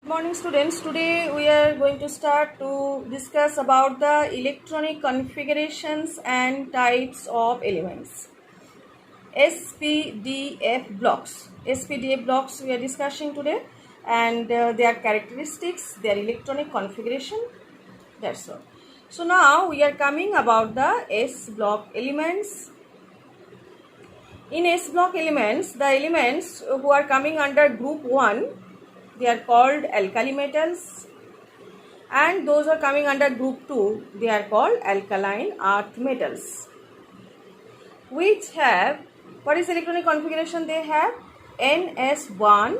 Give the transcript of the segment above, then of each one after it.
Good morning students. Today we are going to start to discuss about the electronic configurations and types of elements. SPDF blocks. SPDF blocks we are discussing today, and their characteristics, their electronic configuration. That's all. So now we are coming about the S block elements. In S block elements, the elements who are coming under group 1, they are called alkali metals, and those are coming under group 2, they are called alkaline earth metals, which have, what is electronic configuration they have? NS1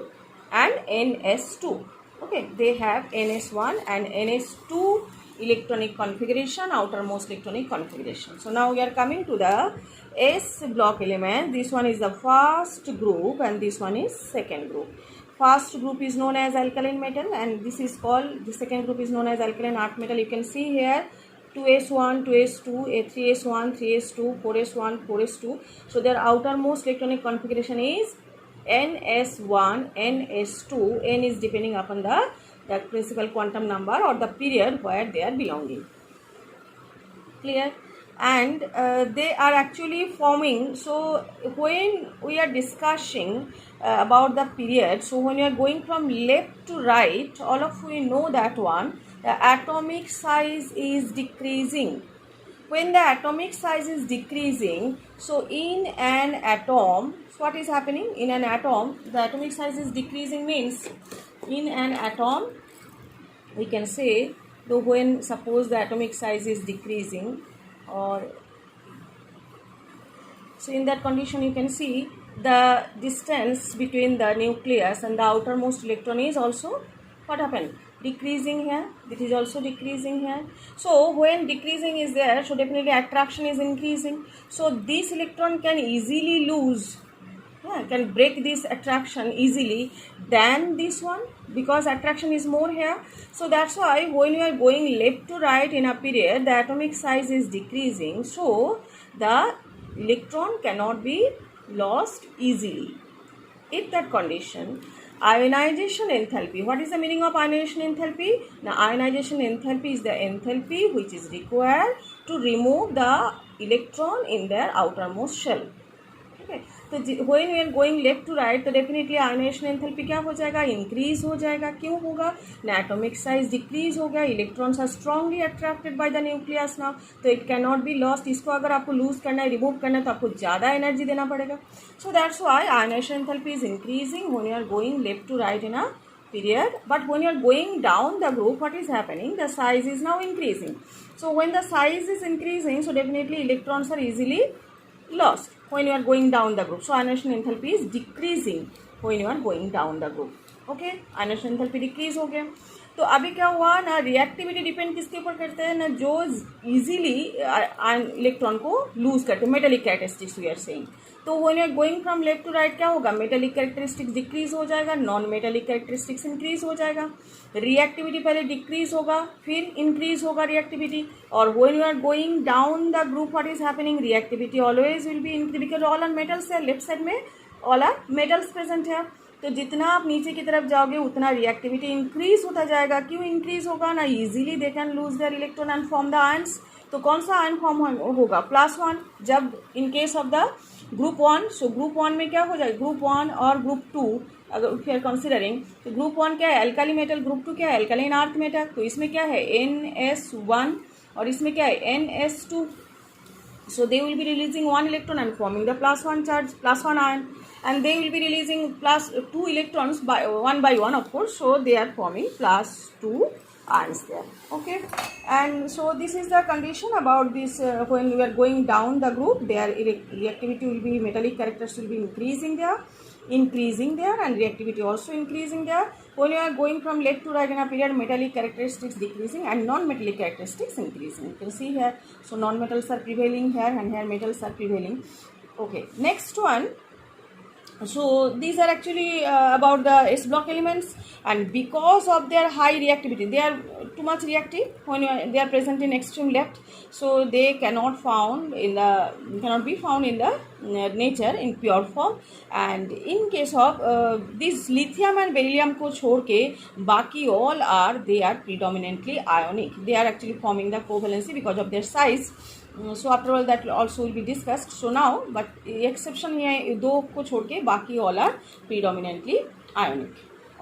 and NS2. Okay, they have NS1 and NS2 electronic configuration, outermost electronic configuration. So now we are coming to the S block element. This one is the first group and this one is second group. First group is known as alkaline metal, and this is called, the second group is known as alkaline earth metal. You can see here 2s1, 2s2, 3s1, 3s2, 4s1, 4s2. So their outermost electronic configuration is NS1, NS2. N is depending upon the principal quantum number or the period where they are belonging. Clear? And they are actually forming. So when we are discussing about the period, so when you are going from left to right, all of we know that one, the atomic size is decreasing. When the atomic size is decreasing, so in an atom, what is happening? In an atom, the atomic size is decreasing means, in an atom, we can say, though when suppose the atomic size is decreasing, or so in that condition you can see the distance between the nucleus and the outermost electron is also, what happened? Decreasing here. This is also decreasing here. So when decreasing is there, so definitely attraction is increasing. So this electron can easily lose, can break this attraction easily than this one, because attraction is more here. So that's why when you are going left to right in a period, the atomic size is decreasing, so the electron cannot be lost easily. If that condition, ionization enthalpy, what is the meaning of ionization enthalpy? Now ionization enthalpy is the enthalpy which is required to remove the electron in their outermost shell. Okay, तो when we are going left to right, तो definitely ionization enthalpy क्या हो जाएगा? Increase हो जाएगा. क्यों होगा? Atomic size decrease हो गया. Electrons are strongly attracted by the nucleus now, तो it cannot be lost. इसको अगर आपको lose करना है, remove करना है, तो आपको ज़्यादा energy देना पड़ेगा. So that's why ionization enthalpy is increasing when you are going left to right in a period. But when you are going down the group, what is happening? The size is now increasing. So when the size is increasing, so definitely electrons are easily lost when you are going down the group. So ionization enthalpy is decreasing when you are going down the group. Okay, ionization enthalpy decrease हो गया. तो अभी क्या हुआ ना, reactivity depend किसके ऊपर करते हैं ना, जो इजीली इलेक्ट्रॉन को लूज करते हैं, metallic characteristics we are saying. तो when you are going from left to right क्या होगा? मेटेलिक कैरेक्टरिस्टिक्स डिक्रीज हो जाएगा, नॉन मेटेलिक कैरेक्टरिस्टिक्स इंक्रीज हो जाएगा. रिएक्टिविटी पहले डिक्रीज होगा, फिर इंक्रीज होगा रिएक्टिविटी. और when you are going down the group, what is happening? Reactivity always will be increase, because all are metals है. लेफ्ट साइड में ऑल आर मेटल्स प्रेजेंट है. तो जितना आप नीचे की तरफ जाओगे उतना रिएक्टिविटी इंक्रीज होता जाएगा. क्यों इंक्रीज होगा ना? Easily they can lose their electron and form the ions. तो कौन सा आयन फॉर्म होगा? +1. जब in case of the group 1, so group 1 में क्या हो जाएगा? ग्रुप 1 और ग्रुप 2 अगर वी आर कंसिडरिंग, तो ग्रुप 1 क्या है? Alkali metal. ग्रुप 2 क्या है? Alkaline earth metal. तो इसमें क्या है? NS1 और इसमें क्या है? NS2. So they will be releasing one electron and forming the +1 charge, +1 ion, and they will be releasing +2 electrons by one, of course. So they are forming +2 ions there. Okay, and so this is the condition about this. When we are going down the group, their reactivity will be, metallic characters will be increasing there, and reactivity also increasing there. When you are going from left to right in a period, metallic characteristics decreasing and non-metallic characteristics increasing. You can see here, so non-metals are prevailing here and here metals are prevailing. Okay, next one, So these are actually about the S block elements, and because of their high reactivity, they are too much reactive when they are present in extreme left, so they cannot be found in the nature in pure form. And in case of this lithium and beryllium को छोड़ के बाकी all are predominantly ionic. They are actually forming the covalency because of their size. So after all that also will be discussed. So now but exception है दो को छोड़ के बाकी all are predominantly ionic.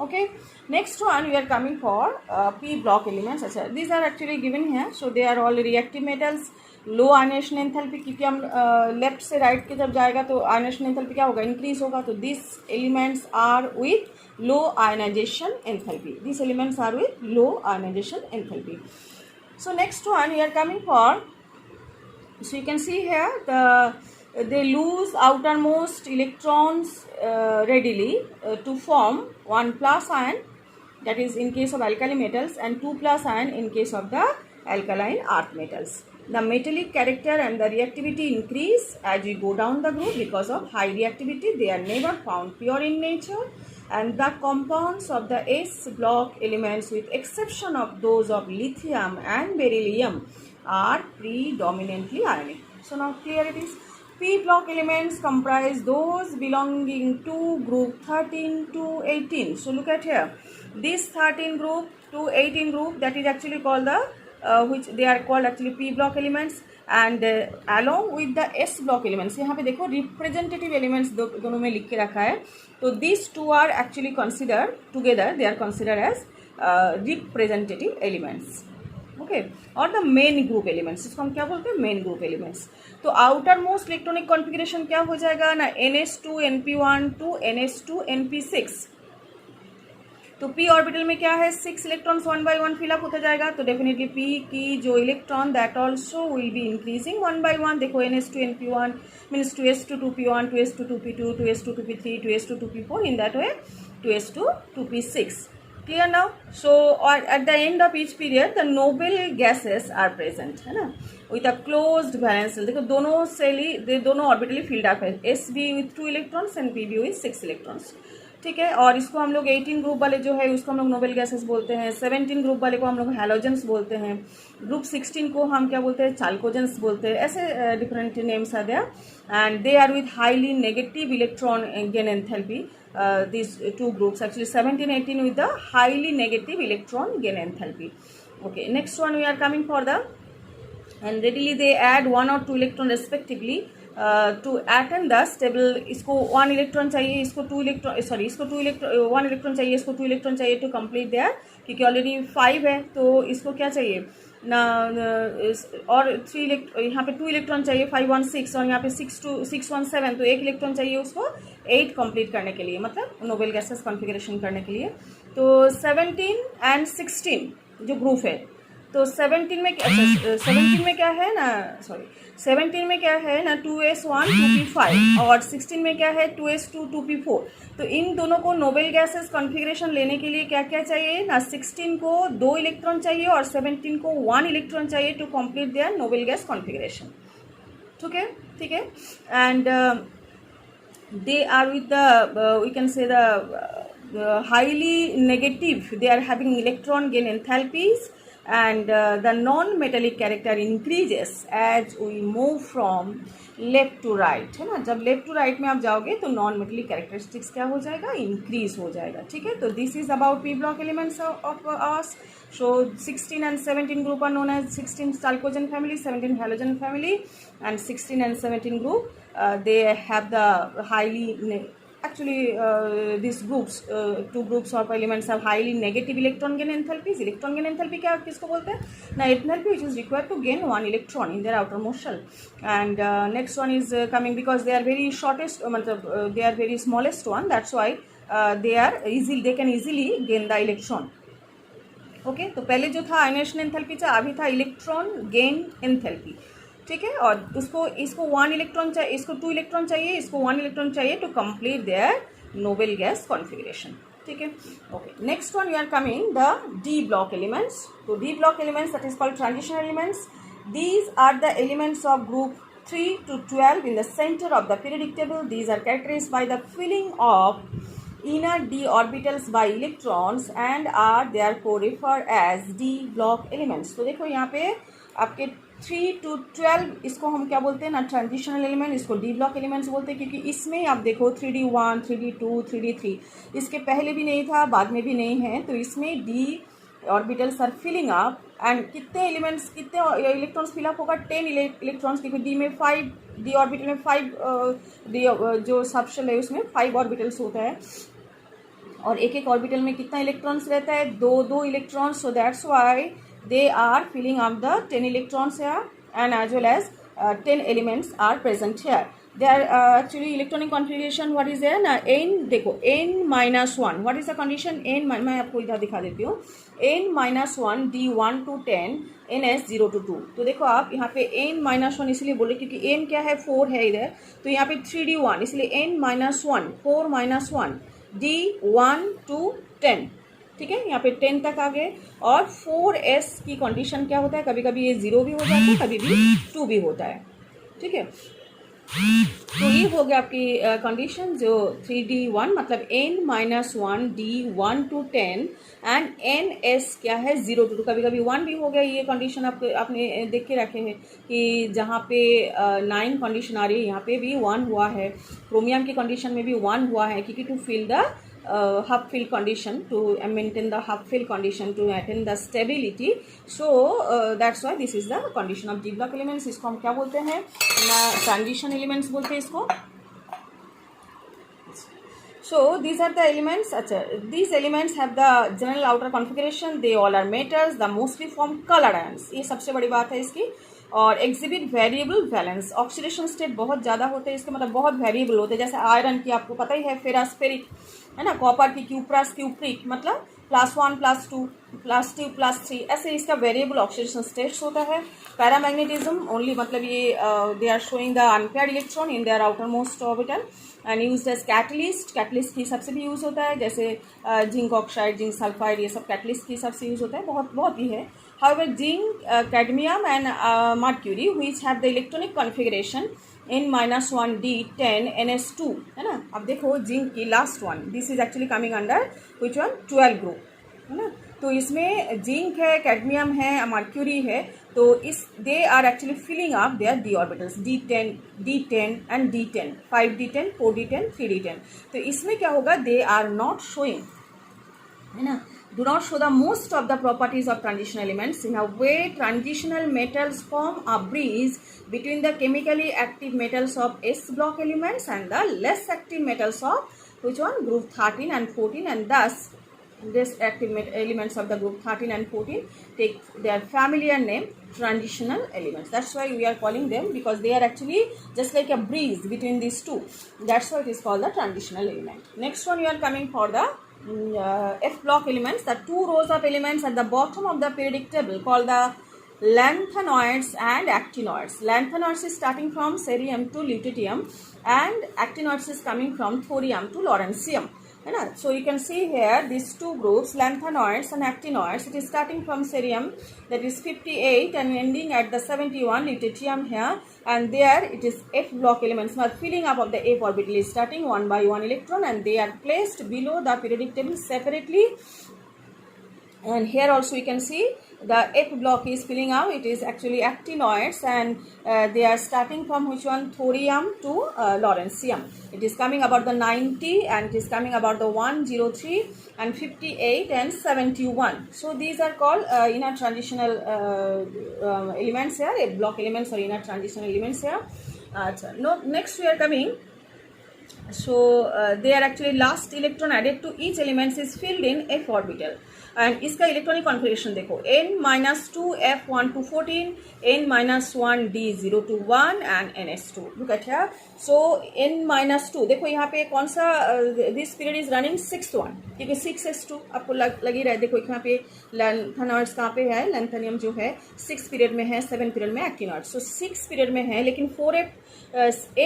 Okay, next one we are coming for p block elements. अच्छा, these are actually given here. So they are all reactive metals, low ionisation enthalpy, क्योंकि हम left से राइट के जब जाएगा तो आयनेशन एंथैल्पी क्या होगा, इंक्रीज होगा. तो this elements are with low ionisation enthalpy. This elements are with low ionisation enthalpy. So next one we are coming for. So you can see here they lose outermost electrons readily to form 1 plus ion, that is in case of alkali metals, and 2 plus ion in case of the alkaline earth metals. The metallic character and the reactivity increase as we go down the group. Because of high reactivity, they are never found pure in nature, and the compounds of the S block elements, with exception of those of lithium and beryllium, are predominantly ionic. So now clear it is. P block elements comprise those belonging to group 13 to 18. So look at here. This 13 group to 18 group, that is actually called the which they are called actually P block elements, and along with the S block elements. यहाँ पे देखो representative elements दोनों में लिख के रखा है. तो these two are actually considered together. They are considered as representative elements. Okay, और द मेन ग्रुप एलिमेंट्स, इसको हम क्या बोलते हैं, मेन ग्रुप एलिमेंट्स. तो आउटर मोस्ट इलेक्ट्रॉनिक कॉन्फ़िगरेशन क्या हो जाएगा ना, NS2 NP1 to NS2 NP6. तो p ऑर्बिटल में क्या है, 6 इलेक्ट्रॉन्स 1 by 1 फिलअप होता जाएगा. तो डेफिनेटली p की जो electron that also will be increasing 1 by 1. देखो NS2 NP1 means 2s2 2p1 2s2 2p2 2s2 2p3 2s2 2p4, in that way 2s2 2p6. Clear now? So or at the end of each period the noble gases are present, है ना, with a closed valence shell. देखो दोनों सेली दोनों ऑर्बिटली field up है, Sb with 2 electrons and Pb with 6 electrons. ठीक है, और इसको हम लोग 18 ग्रुप वाले जो है उसको हम लोग नोबेल गैसेस बोलते हैं. 17 ग्रुप वाले को हम लोग हैलोजेंस बोलते हैं. ग्रुप 16 को हम क्या बोलते हैं, चाल्कोजेंस बोलते हैं. ऐसे different names are there, and they are with highly negative electron gain enthalpy. These two groups actually 17 18 with the highly negative electron gain enthalpy. Okay, next one we are coming for the, and readily they add 1 or 2 electron respectively to attain the stable. इसको 1 electron चाहिए, इसको 2 electron, sorry इसको 1 electron चाहिए, इसको 2 electron चाहिए to complete there, क्योंकि already 5 है. तो इसको क्या चाहिए ना, और 3 यहाँ पे 2 इलेक्ट्रॉन चाहिए, 5 1 6, और यहाँ पे 6 1 7. तो 1 इलेक्ट्रॉन चाहिए उसको 8 कंप्लीट करने के लिए, मतलब नोबेल गैसेस कॉन्फ़िगरेशन करने के लिए. तो 17 एंड 16 जो ग्रुप है, तो 17 में क्या, 17 में क्या है ना, सॉरी 17 में क्या है ना 2s1 2p5, और 16 में क्या है 2s2 2p4. तो इन दोनों को नोबेल गैसेस कॉन्फ़िगरेशन लेने के लिए क्या क्या चाहिए ना, 16 को 2 इलेक्ट्रॉन चाहिए और 17 को 1 इलेक्ट्रॉन चाहिए to complete their noble gas configuration. ठीक है, and they are with the we can say the highly negative, they are having electron gain enthalpies, and the non-metallic character increases as we move from left to right, है ना. जब left to right में आप जाओगे तो non metallic characteristics क्या हो जाएगा, इंक्रीज हो जाएगा. ठीक है, तो this is about P block elements of hours. So 16 and 17 group are known as 16 chalcogen family, 17 halogen family, and 16 and 17 group they have the highly actually these groups, two groups of elements have highly negative electron gain enthalpies. Electron gain enthalpy क्या किसको बोलते हैं ना, enthalpy which is required to gain 1 electron in their outermost shell. And next one is coming because they are very shortest, they are very smallest one, that's why they can easily gain the electron. Okay, तो पहले जो था ionisation enthalpy था, अभी था electron gain enthalpy. ठीक है, और इसको 1 इलेक्ट्रॉन चाहिए, इसको 2 इलेक्ट्रॉन चाहिए, इसको 1 इलेक्ट्रॉन चाहिए to complete their noble gas configuration. ठीक है, okay. Next one we are coming the D block elements. तो D block elements that is called transition elements. These are the elements of group 3 to 12 in the center of the periodic table. These are characterized by the filling of inner d orbitals by electrons and are therefore referred as d block elements. तो देखो यहाँ पे आपके 3 to 12 इसको हम क्या बोलते हैं ना, ट्रांजिशनल एलिमेंट, इसको डी ब्लॉक एलिमेंट्स बोलते हैं, क्योंकि इसमें आप देखो 3D1, 3D2, 3D3 इसके पहले भी नहीं था, बाद में भी नहीं है, तो इसमें D orbitals are filling up and कितने एलिमेंट्स, कितने इलेक्ट्रॉन्स फिलअप होगा, 10 इलेक्ट्रॉन्स, क्योंकि डी में 5, डी ऑर्बिटल में 5 जो सबशेल है उसमें 5 ऑर्बिटल्स होता है, और एक एक ऑर्बिटल में कितना इलेक्ट्रॉन्स रहता है, 2 electrons. So that's why they are filling up the 10 electrons here, and as well as 10 elements are present here. They are actually electronic configuration what is there ना, n देखो n minus 1, what is the condition, n मैं आपको इधर दिखा देती हूँ, n minus 1 d 1 to 10 ns 0 to 2. तो देखो आप यहाँ पे n minus 1 इसलिए बोले क्योंकि n क्या है, 4 है इधर, तो यहाँ पे 3d1 इसलिए n minus 1, 4 minus 1 d 1 to 10, ठीक है, यहाँ पे 10 तक आ गए. और 4s की कंडीशन क्या होता है, कभी कभी ये 0 भी हो जाता है, कभी भी 2 भी होता है, ठीक है. तो ये हो गया आपकी कंडीशन जो 3d1 मतलब n minus 1 d 1 to 10 and ns क्या है 0 to 2, कभी कभी 1 भी हो गया. ये कंडीशन आपने देख के रखे हैं कि जहाँ पे 9 कंडीशन आ रही है यहाँ पे भी 1 हुआ है, क्रोमियम की कंडीशन में भी 1 हुआ है, क्योंकि to fill the hub fill condition, to maintain the hub fill condition, to attain the stability. So that's why this is the condition of d block elements. इसको हम क्या बोलते हैं ना, ट्रांजिशन एलिमेंट्स बोलते हैं इसको. So these are the elements. अच्छा, these elements have the general outer configuration. They all are metals. The mostly form colored ions. ये सबसे बड़ी बात है इसकी. और exhibit variable valence, oxidation state बहुत ज़्यादा होते हैं इसके, मतलब बहुत वेरिएबल होते हैं. जैसे आयरन की आपको पता ही है, फेरास्फेरिक है ना, कॉपर की क्यूप्रस क्यूप्रिक, मतलब +1 +2 +2 +3, ऐसे इसका वेरिएबल ऑक्सीडेशन स्टेट्स होता है. पैरामैग्नेटिज्म ओनली, मतलब ये they are showing the unpaired electron in their outermost orbital and used as catalyst. Catalyst की हिसाब से भी यूज़ होता है, जैसे जिंक ऑक्साइड, जिंक सल्फाइड, ये सब कैटलिस्ट के हिसाब से यूज़ होता है, बहुत ही है. However, zinc, cadmium and mercury which have the electronic configuration n-1 d 10 ns2 है ना. अब देखो जिंक की last one, this is actually coming under which one 12 group है ना. तो इसमें जिंक है, कैडमियम है, मर्क्यूरी है, तो इस they are actually filling up their d orbitals d10 and d10, 5d10, 4d10, 3d10. तो इसमें क्या होगा, दे आर नॉट शोइंग है ना, do not show the most of the properties of transition elements. In a way, transitional metals form a bridge between the chemically active metals of S block elements and the less active metals of which one, group 13 and 14, and thus this active elements of the group 13 and 14 take their familiar name transitional elements. That's why we are calling them, because they are actually just like a bridge between these two. That's why it is called the transitional element. Next one, you are coming for the F block elements, the 2 rows of elements at the bottom of the periodic table called the lanthanoids and actinoids. Lanthanoids is starting from cerium to lutetium and actinoids is coming from thorium to lawrencium है ना. So you can see here these two groups, lanthanoids and actinoids. It is starting from cerium, that is 58, and ending at the 71 lutetium here, and there it is F block elements. Now filling up of the F orbital is starting 1 by 1 electron, and they are placed below the periodic table separately. And here also you can see the F block is filling out. It is actually actinoids, and they are starting from which one, thorium to lawrencium. It is coming about the 90, and it is coming about the 103 and 58 and 71. So these are called inner transitional elements here, F block elements or inner transitional elements here. Next we are coming. So they are actually last electron added to each element is filled in F orbital. And इसका electronic configuration देखो, n-2 f1 to 14, n-1 d0 to 1 and ns2. Look at here. So n-2 देखो यहाँ पे कौन सा, this period is running 6th one, क्योंकि 6s2 आपको लगी रहे. देखो यहाँ पे लैंथेनॉइड्स कहाँ पे है, लैंथेनियम जो है 6 पीरियड में है, 7 पीरियड में एक्टिनॉइड्स. सो 6 पीरियड में है, लेकिन 4f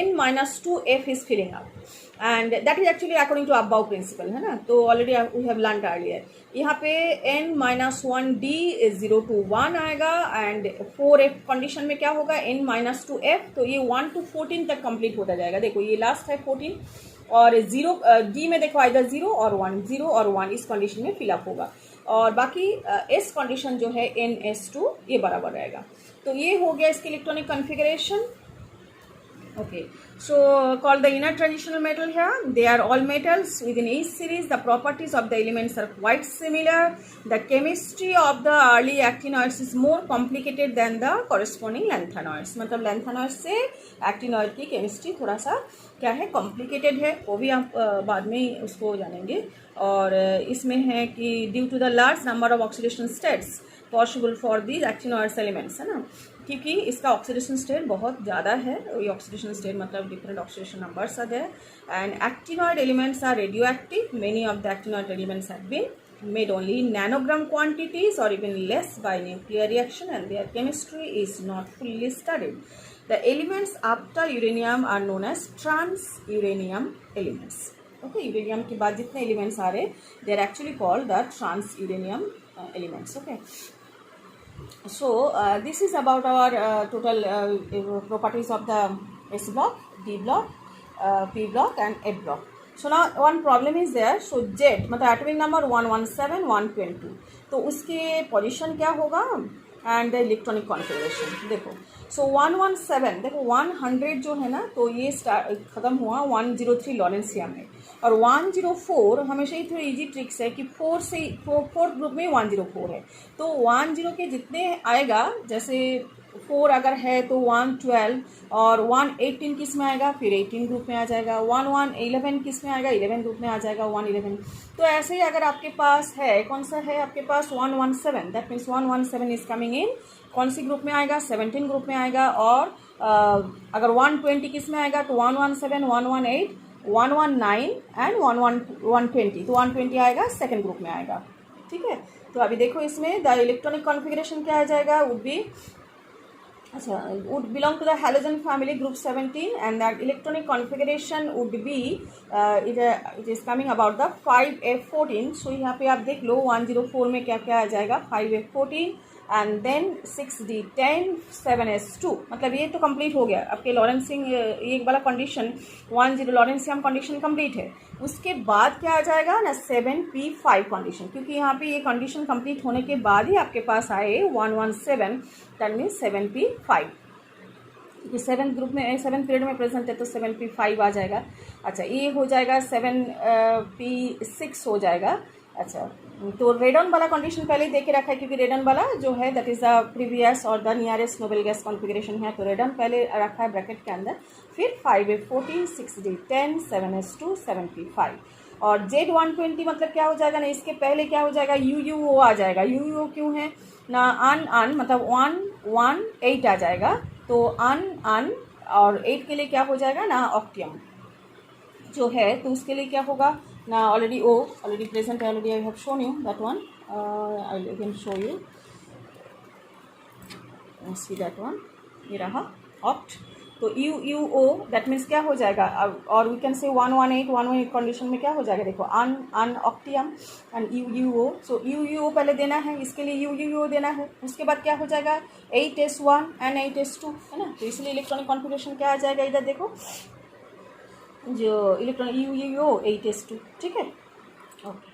n-2f is filling up. And that is actually according to aufbau principle, है ना, तो already we have learn earlier. यहाँ पे n-1d इज 0 to 1 आएगा, एंड 4f कंडीशन में क्या होगा, n-2f, तो ये 1 to 14 तक कंप्लीट होता जाएगा। देखो ये लास्ट है 14, और 0 d में देखो इधर 0 और 1, 0 और 1 इस कंडीशन में फिलअप होगा, और बाकी s कंडीशन जो है n-2 ये बराबर रहेगा। तो ये हो गया इसकी electronic configuration. Okay, so called the inner transitional metal here. They are all metals within each series. The properties of the elements are quite similar. The chemistry of the early actinoids is more complicated than the corresponding lanthanoids. मतलब lanthanoids से actinoid की chemistry थोड़ा सा क्या है, complicated है, वो भी आप बाद में उसको जानेंगे। और इसमें है कि due to the large number of oxidation states possible for these actinoids elements, है ना, क्योंकि इसका ऑक्सीडेशन स्टेट बहुत ज़्यादा है। ये ऑक्सीडेशन स्टेट मतलब different oxidation numbers are there, and actinoid elements are radioactive. Many of the actinoid elements have been made only in nanogram quantities or even less by nuclear reaction, and their chemistry is not fully studied. The elements after uranium are known as trans uranium elements. Okay, uranium के बाद जितने elements आ रहे, they are actually called the trans uranium elements. Okay, so this is about our total properties of the S block, D block, P block and F block. So now one problem is there. So Z मतलब atomic number 117, 122, तो उसके position क्या होगा and the electronic configuration. देखो सो 117, देखो 100 जो है ना, तो ये ख़त्म हुआ 103 लॉरेंसियम में, और 104 हमेशा ही थोड़ी इजी ट्रिक्स है कि 4 से 4th ग्रुप में 104 है, तो 10 के जितने आएगा, जैसे 4 अगर है तो 112, और 118 किस में आएगा, फिर 18 ग्रुप में आ जाएगा, 11 किस में आएगा, 11 ग्रुप में आ जाएगा, 111। तो ऐसे ही अगर आपके पास है, कौन सा है आपके पास 117, that means 117 is coming in कौन सी ग्रुप में आएगा, 17 ग्रुप में आएगा, और अगर 120 किस में आएगा, तो 117, 118, 119 एंड 120, तो 120 आएगा सेकेंड ग्रुप में आएगा। ठीक है, तो अभी देखो इसमें द इलेक्ट्रॉनिक कॉन्फ़िगरेशन क्या आ जाएगा, would be would belong to the halogen family group 17, and that electronic configuration would be it is coming about the 5f14। so यहाँ पे आप देख लो 104 में क्या क्या आ जाएगा, 5f14 and then 6d10 7s2, मतलब ये तो कंप्लीट हो गया आपके लॉरेंसियम, ये वाला कंडीशन 10 लॉरेंसियम कंडीशन कंप्लीट है। उसके बाद क्या आ जाएगा ना, 7p5 कंडीशन, क्योंकि यहाँ पे ये कंडीशन कंप्लीट होने के बाद ही आपके पास आए 117, दैट मीन्स 7p5, क्योंकि 7th ग्रुप में 7th पीरियड में प्रेजेंट है तो 7p5 आ जाएगा। अच्छा, ये हो जाएगा 7p6 हो जाएगा। अच्छा, तो रेडन वाला कंडीशन पहले ही दे के रखा है, क्योंकि रेडन वाला जो है दैट इज़ द प्रीवियस और the nearest Nobel gas configuration है, तो रेडन पहले रखा है ब्रैकेट के अंदर, फिर 5f14 6d10 7s2 7p5, और Z120 मतलब क्या हो जाएगा ना, इसके पहले क्या हो जाएगा, UUO आ जाएगा। UUO क्यों है ना, अन मतलब 1 1 8 आ जाएगा, तो अन और 8 के लिए क्या हो जाएगा ना, ऑक्टियम जो है, तो उसके लिए क्या होगा ना, ऑलरेडी ओ ऑलरेडी प्रेजेंट है, already I have shown you that one, I can show you, see that one, ये रहा ऑक्ट, तो UUO दैट मीन्स क्या हो जाएगा, और वी कैन से 118 कंडीशन में क्या हो जाएगा, देखो अन ऑक्टियम एंड UUO। सो UUO पहले देना है, इसके लिए UUO देना है, उसके बाद क्या हो जाएगा 8s1 एंड 8s2, है ना, तो इसलिए इलेक्ट्रॉनिक कॉन्फ़िगरेशन क्या आ जाएगा, इधर देखो जो इलेक्ट्रॉनिक UUO 8s2। ठीक है, ओके।